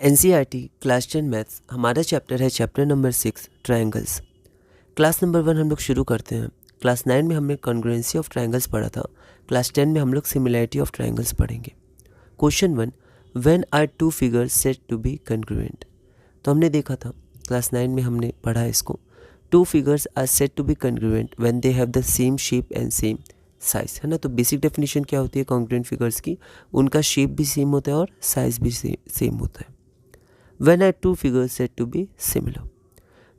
NCERT class 10 maths हमारा chapter है chapter number 6 triangles. Class number 1 हम लोग शुरू करते हैं। क्लास 9 में हमने कॉन्ग्रुएंसी ऑफ ट्रायंगल्स पढ़ा था। क्लास 10 में हम लोग सिमिलैरिटी ऑफ ट्रायंगल्स पढ़ेंगे। Question 1, when are two figures said to be congruent. तो हमने देखा था क्लास 9 में हमने पढ़ा इसको। Two figures are said to be congruent when they have the same shape and same size, है ना। तो बेसिक डेफिनेशन क्या होती है कॉन्ग्रुएंट फिगर्स की? उनका शेप भी सेम होता है और साइज भी सेम होता है। When are two figures said to be similar?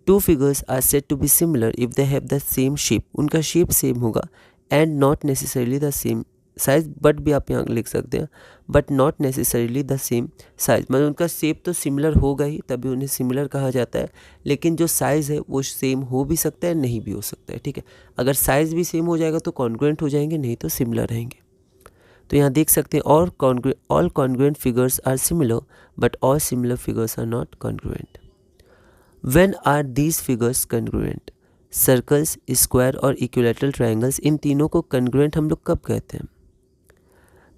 Two figures are said to be similar if they have the same shape. उनका शेप सेम होगा and not necessarily the same size, but भी आप यहाँ लिख सकते हैं but not necessarily the same size। मतलब उनका शेप तो सिमिलर होगा ही, तभी उन्हें सिमिलर कहा जाता है, लेकिन जो साइज़ है वो सेम हो भी सकता है, नहीं भी हो सकता है। ठीक है, अगर साइज़ भी सेम हो जाएगा तो कॉन्ग्रुएंट हो जाएंगे, नहीं तो सिमिलर रहेंगे। तो यहाँ देख सकते हैं all congruent figures are similar but all similar figures are not congruent. When are these figures congruent? Circles, square और इक्विलैटरल ट्रायंगल्स, इन तीनों को कॉन्ग्रुएंट हम लोग कब कहते हैं?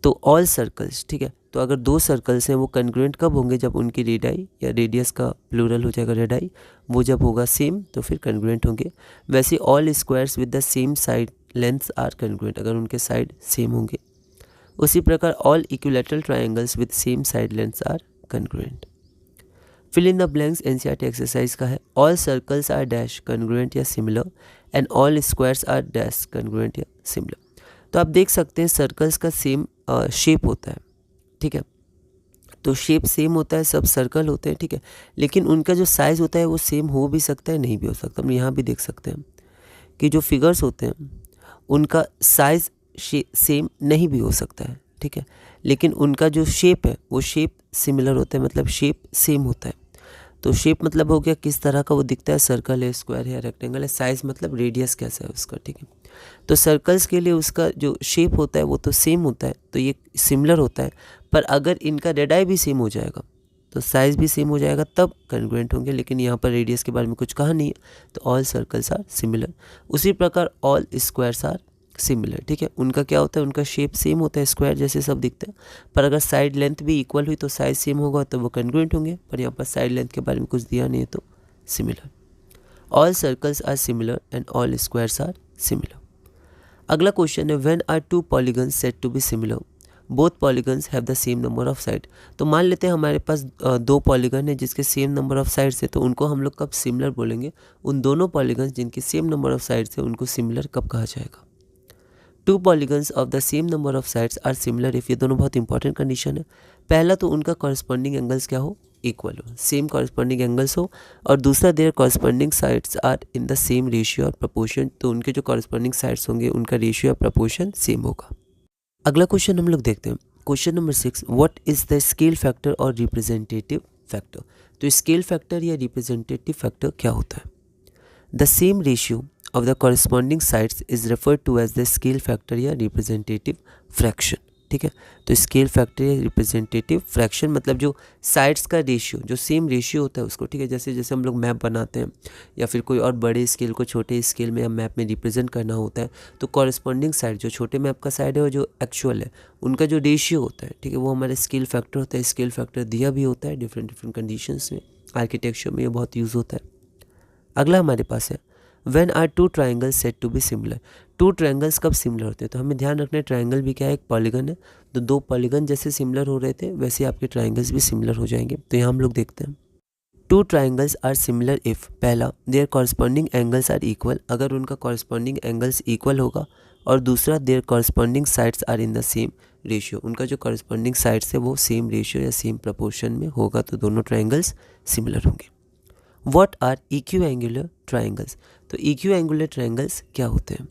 तो ऑल सर्कल्स, ठीक है। तो अगर दो सर्कल्स हैं वो कॉन्ग्रुएंट कब होंगे? जब उनकी रेडियाई या रेडियस का प्लूरल हो जाएगा रेडियाई, वो जब होगा सेम तो फिर कॉन्ग्रुएंट होंगे। वैसे all squares with the same side lengths are congruent, अगर उनके साइड सेम होंगे। उसी प्रकार all equilateral triangles with same side lengths are congruent. Fill in the blanks NCERT exercise का है। All circles are dash congruent या similar and all squares are dash congruent या similar. तो आप देख सकते हैं सर्कल्स का सेम शेप होता है, ठीक है। तो शेप सेम होता है, सब सर्कल होते हैं, ठीक है, लेकिन उनका जो साइज़ होता है वो सेम हो भी सकता है, नहीं भी हो सकता। हम यहाँ भी देख सकते हैं कि जो फिगर्स होते हैं उनका साइज़ सेम नहीं भी हो सकता है, ठीक है, लेकिन उनका जो शेप है वो शेप सिमिलर होता है, मतलब शेप सेम होता है। तो शेप मतलब हो गया किस तरह का वो दिखता है, सर्कल है, स्क्वायर है, रेक्टेंगल है। साइज़ मतलब रेडियस कैसा है उसका, ठीक है। तो सर्कल्स के लिए उसका जो शेप होता है वो तो सेम होता है, तो ये सिमिलर होता है। पर अगर इनका रेडियाई भी सेम हो जाएगा तो साइज़ भी सेम हो जाएगा, तब कॉन्ग्रुएंट होंगे। लेकिन यहाँ पर रेडियस के बारे में कुछ कहा नहीं है, तो ऑल सर्कल्स आर सिमिलर। उसी प्रकार ऑल स्क्वायर्स आर सिमिलर, ठीक है। उनका क्या होता है, उनका शेप सेम होता है, स्क्वायर जैसे सब दिखते हैं, पर अगर साइड लेंथ भी इक्वल हुई तो साइज सेम होगा, तो वो कॉन्ग्रुएंट होंगे। पर यहाँ पर साइड लेंथ के बारे में कुछ दिया नहीं है, तो similar. All circles are similar and all squares are similar. अगला क्वेश्चन है, when are two polygons said to be similar? Both polygons have the same number of side. तो मान लेते हैं हमारे पास दो पॉलीगन है जिसके सेम नंबर ऑफ साइड्स है, तो उनको हम लोग कब सिमिलर बोलेंगे? उन दोनों पॉलीगन्स जिनके सेम नंबर ऑफ साइड्स है उनको सिमिलर कब कहा जाएगा? Two polygons of the same number of sides are similar if, ये दोनों बहुत इंपॉर्टेंट कंडीशन है। पहला तो उनका कॉरस्पॉन्डिंग एंगल्स क्या हो, इक्वल हो, सेम कॉरस्पॉन्डिंग एंगल्स हो, और दूसरा their corresponding sides are in the same ratio और प्रपोर्शन। तो उनके जो कॉरस्पॉन्डिंग साइड्स होंगे उनका रेशियो और प्रपोर्शन सेम होगा। अगला क्वेश्चन हम लोग देखते हैं, question number 6, what is the scale factor और रिप्रेजेंटेटिव फैक्टर? तो स्केल फैक्टर या रिप्रेजेंटेटिव फैक्टर क्या होता है? The same ratio of the corresponding sides is referred to as the scale factor या representative fraction, ठीक है। तो स्केल फैक्टर या रिप्रेजेंटेटिव फ्रैक्शन मतलब जो साइड्स का रेशियो, जो सेम रेशियो होता है उसको, ठीक है। जैसे जैसे हम लोग मैप बनाते हैं या फिर कोई और बड़े स्केल को छोटे स्केल में या मैप में रिप्रेजेंट करना होता है, तो कॉरस्पॉन्डिंग साइड जो छोटे मैप का साइड है और जो एक्चुअल है उनका जो रेशियो होता है, ठीक है, वो हमारा स्केल फैक्टर होता है। स्केल फैक्टर दिया भी होता है डिफरेंट कंडीशंस में, आर्किटेक्चर में ये बहुत यूज़ होता है। अगला हमारे पास है, When are two triangles said to be similar? Two triangles कब सिमिलर होते हैं? तो हमें ध्यान रखना है ट्रायंगल भी क्या है, एक पॉलीगन है। तो दो पॉलीगन जैसे सिमिलर हो रहे थे वैसे आपके ट्रायंगल्स भी सिमिलर हो जाएंगे। तो यहाँ हम लोग देखते हैं, two triangles are similar if, पहला their corresponding angles are equal, अगर उनका कॉरस्पॉन्डिंग एंगल्स इक्वल होगा, और दूसरा their corresponding sides are in the same ratio, उनका जो कॉरस्पॉन्डिंग साइड्स है वो सेम रेशियो या सेम प्रपोर्शन में होगा, तो दोनों ट्रायंगल्स सिमिलर होंगे। What are equiangular triangles? तो equiangular triangles क्या होते हैं?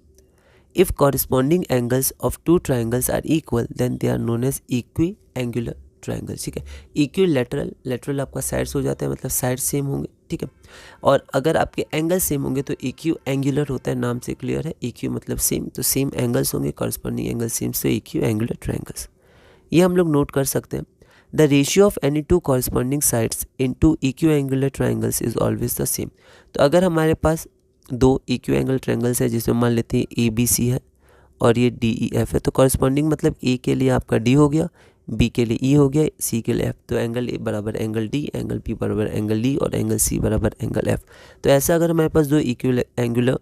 If corresponding angles of two triangles are equal, then they are known as equiangular triangles, ठीक है। Equilateral, lateral आपका साइड्स हो जाता है, मतलब साइड सेम होंगे, ठीक है। और अगर आपके एंगल सेम होंगे तो equiangular होता है, नाम से क्लियर है। equi मतलब सेम, तो सेम एंगल्स होंगे, corresponding एंगल सेम, तो equiangular triangles। ये हम लोग नोट कर सकते हैं। The ratio of any two corresponding sides in two equiangular triangles is always the same। तो अगर हमारे पास दो equiangular triangles है जिसमें मान लेते हैं ABC है और ये DEF है, तो corresponding मतलब A के लिए आपका D हो गया, बी के लिए ई हो गया, सी के लिए एफ। तो एंगल ए बराबर एंगल डी, एंगल बी बराबर एंगल डी और एंगल सी बराबर एंगल एफ। तो ऐसा अगर हमारे पास दो इक्वल एंगुलर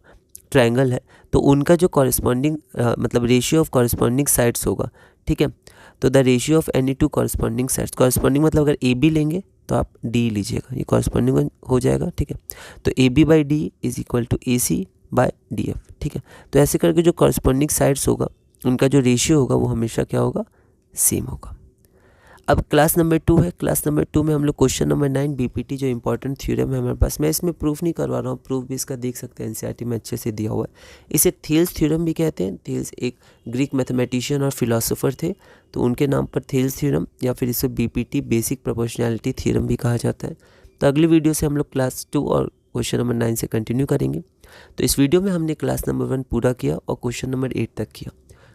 ट्रायंगल है तो उनका जो कॉरस्पॉन्डिंग मतलब रेशियो ऑफ कॉरस्पॉन्डिंग साइड्स होगा, ठीक है। तो the ratio of any two corresponding sides, corresponding मतलब अगर ए बी लेंगे तो आप डी लीजिएगा, ये कॉरस्पॉन्डिंग हो जाएगा, ठीक है। तो A B by D is equal to A C by D F, ठीक है। तो ऐसे करके जो कॉरस्पॉन्डिंग साइड्स होगा उनका जो रेशियो होगा वो हमेशा क्या होगा, सेम होगा। अब क्लास नंबर 2 है। क्लास नंबर 2 में हम लोग क्वेश्चन नंबर 9 बीपीटी जो इंपॉर्टेंट थ्योरम है हमारे पास, मैं इसमें प्रूफ नहीं करवा रहा हूँ, प्रूफ भी इसका देख सकते हैं एनसीईआरटी में अच्छे से दिया हुआ है। इसे थेल्स थ्योरम भी कहते हैं। थेल्स एक ग्रीक मैथमेटिशियन और फिलोसोफर थे, तो उनके नाम पर थेल्स थ्योरम या फिर इसे बीपीटी बेसिक प्रोपोर्शनैलिटी थ्योरम भी कहा जाता है। तो अगली वीडियो से हम लोग क्लास 2 और क्वेश्चन नंबर 9 से कंटिन्यू करेंगे। तो इस वीडियो में हमने क्लास नंबर 1 पूरा किया और क्वेश्चन नंबर 8 तक किया।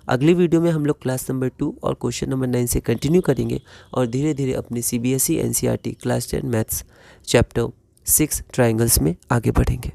अगली वीडियो में हम लोग क्लास नंबर 2 और क्वेश्चन नंबर 9 से कंटिन्यू करेंगे और धीरे धीरे अपने CBSE NCERT class 10 maths chapter 6 triangles में आगे बढ़ेंगे।